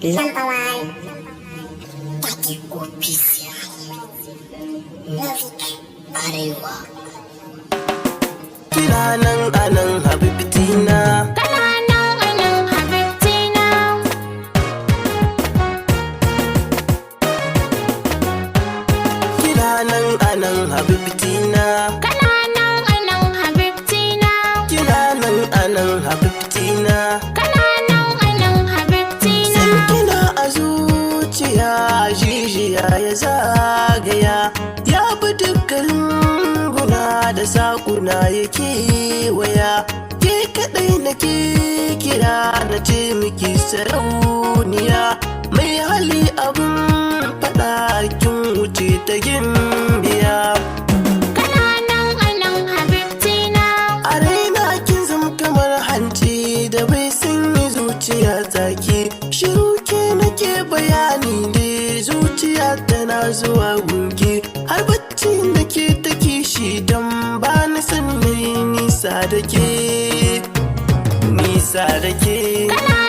Number one, Daddy Official, Novik Arewa. Kina nan anan Habibtina, kana nan anan Habibtina, kina nan anan Habibtina, kana nan anan Habibtina, kina nan anan Habibtina, kana nan anan Habibtina. sai kina a zuciya jijiya ya zagaya, ya bi dukkan guna da sakuna yake waya. Ke kadai nake kira na ce miki sarauniya, mai hali abun fada kin wuce ta gimbiya. Kana nan anan Habibtina, A raina kin zama kamar hanci da bai sanyi zuciya take. Shiru ke nake bayani ne, zuciya tana zuwa gunki. Har bacci nake ta kishi don ba na san nayi nisa da ke, nisa da ke. kana